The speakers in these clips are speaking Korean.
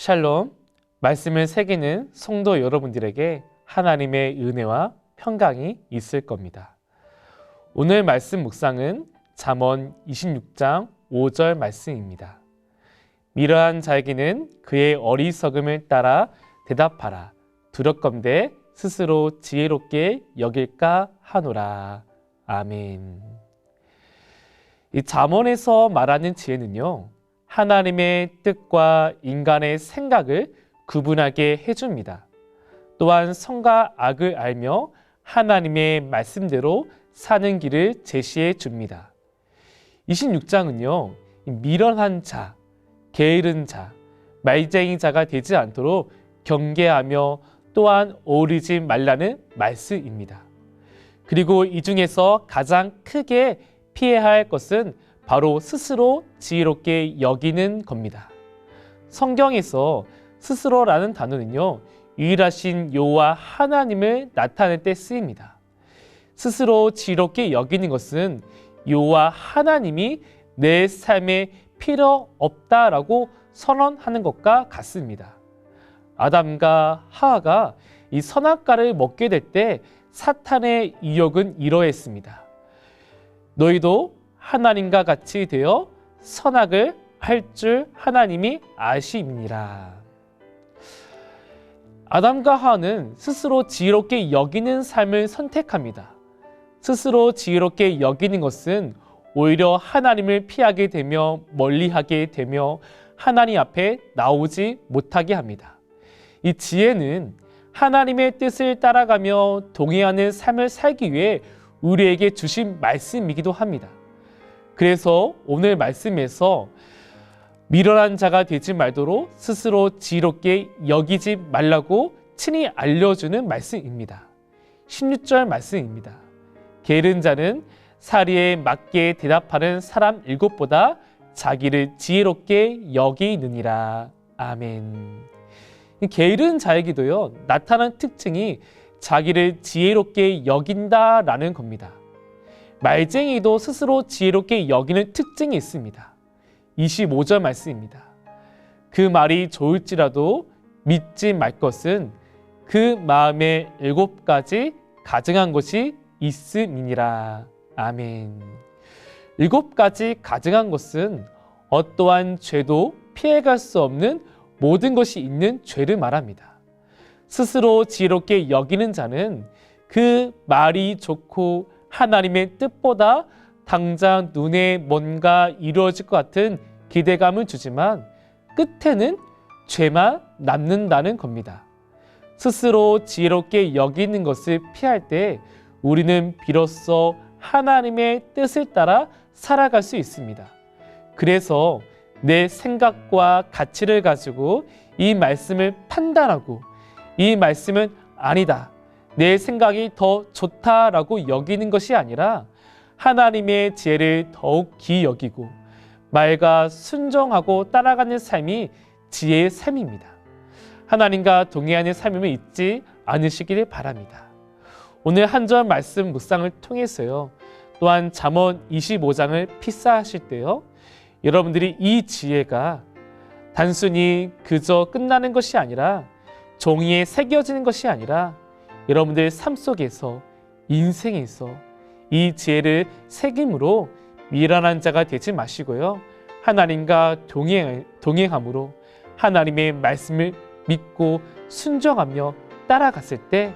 샬롬, 말씀을 새기는 성도 여러분들에게 하나님의 은혜와 평강이 있을 겁니다. 오늘 말씀 묵상은 잠언 26장 5절 말씀입니다. 미련한 자에게는 그의 어리석음을 따라 대답하라. 두렵건대 스스로 지혜롭게 여길까 하노라. 아멘. 이 잠언에서 말하는 지혜는요, 하나님의 뜻과 인간의 생각을 구분하게 해줍니다. 또한 선과 악을 알며 하나님의 말씀대로 사는 길을 제시해 줍니다. 26장은요, 미련한 자, 게으른 자, 말쟁이 자가 되지 않도록 경계하며 또한 오르지 말라는 말씀입니다. 그리고 이 중에서 가장 크게 피해야 할 것은 바로 스스로 지혜롭게 여기는 겁니다. 성경에서 스스로라는 단어는요, 유일하신 여호와 하나님을 나타낼 때 쓰입니다. 스스로 지혜롭게 여기는 것은 여호와 하나님이 내 삶에 필요 없다라고 선언하는 것과 같습니다. 아담과 하와가 이 선악과를 먹게 될 때 사탄의 유혹은 이러했습니다. 너희도 하나님과 같이 되어 선악을 할 줄 하나님이 아심이니라. 아담과 하와는 스스로 지혜롭게 여기는 삶을 선택합니다. 스스로 지혜롭게 여기는 것은 오히려 하나님을 피하게 되며 멀리하게 되며 하나님 앞에 나오지 못하게 합니다. 이 지혜는 하나님의 뜻을 따라가며 동의하는 삶을 살기 위해 우리에게 주신 말씀이기도 합니다. 그래서 오늘 말씀에서 미련한 자가 되지 말도록 스스로 지혜롭게 여기지 말라고 친히 알려주는 말씀입니다. 16절 말씀입니다. 게으른 자는 사리에 맞게 대답하는 사람 7보다 자기를 지혜롭게 여기느니라. 아멘. 게으른 자에게도요, 나타난 특징이 자기를 지혜롭게 여긴다라는 겁니다. 말쟁이도 스스로 지혜롭게 여기는 특징이 있습니다. 25절 말씀입니다. 그 말이 좋을지라도 믿지 말 것은 그 마음에 7가지 가증한 것이 있음이니라. 아멘. 7가지 가증한 것은 어떠한 죄도 피해갈 수 없는 모든 것이 있는 죄를 말합니다. 스스로 지혜롭게 여기는 자는 그 말이 좋고 하나님의 뜻보다 당장 눈에 뭔가 이루어질 것 같은 기대감을 주지만 끝에는 죄만 남는다는 겁니다. 스스로 지혜롭게 여기는 것을 피할 때 우리는 비로소 하나님의 뜻을 따라 살아갈 수 있습니다. 그래서 내 생각과 가치를 가지고 이 말씀을 판단하고 이 말씀은 아니다, 내 생각이 더 좋다라고 여기는 것이 아니라 하나님의 지혜를 더욱 귀히 여기고 말과 순종하고 따라가는 삶이 지혜의 삶입니다. 하나님과 동의하는 삶임을 잊지 않으시기를 바랍니다. 오늘 한 절 말씀 묵상을 통해서요, 또한 잠언 25장을 필사하실 때요, 여러분들이 이 지혜가 단순히 그저 끝나는 것이 아니라 종이에 새겨지는 것이 아니라 여러분들 삶 속에서 인생에서 이 지혜를 새김으로 미련한 자가 되지 마시고요, 하나님과 동행함으로 하나님의 말씀을 믿고 순종하며 따라갔을 때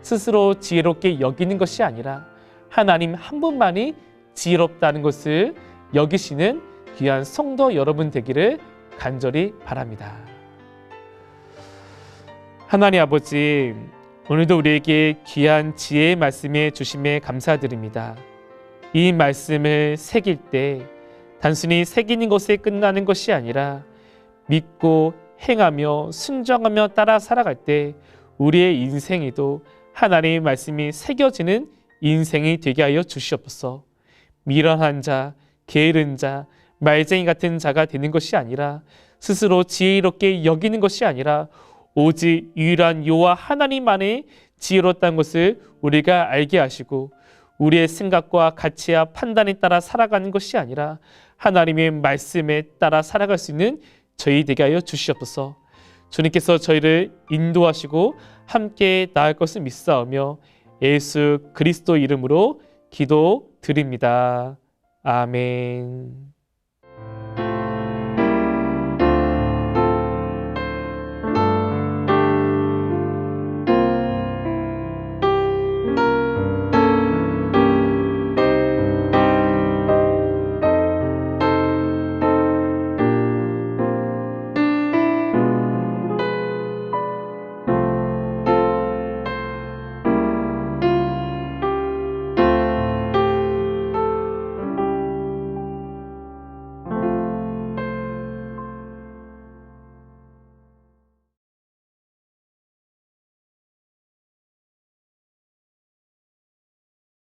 스스로 지혜롭게 여기는 것이 아니라 하나님 한 분만이 지혜롭다는 것을 여기시는 귀한 성도 여러분 되기를 간절히 바랍니다. 하나님 아버지, 오늘도 우리에게 귀한 지혜의 말씀에 주심에 감사드립니다. 이 말씀을 새길 때 단순히 새기는 것에 끝나는 것이 아니라 믿고 행하며 순종하며 따라 살아갈 때 우리의 인생에도 하나님의 말씀이 새겨지는 인생이 되게 하여 주시옵소서. 미련한 자, 게으른 자, 말쟁이 같은 자가 되는 것이 아니라 스스로 지혜롭게 여기는 것이 아니라 오직 유일한 여호와 하나님만의 지혜롭다는 것을 우리가 알게 하시고 우리의 생각과 가치와 판단에 따라 살아가는 것이 아니라 하나님의 말씀에 따라 살아갈 수 있는 저희 되게 하여 주시옵소서. 주님께서 저희를 인도하시고 함께 나을 것을 믿사오며 예수 그리스도 이름으로 기도드립니다. 아멘.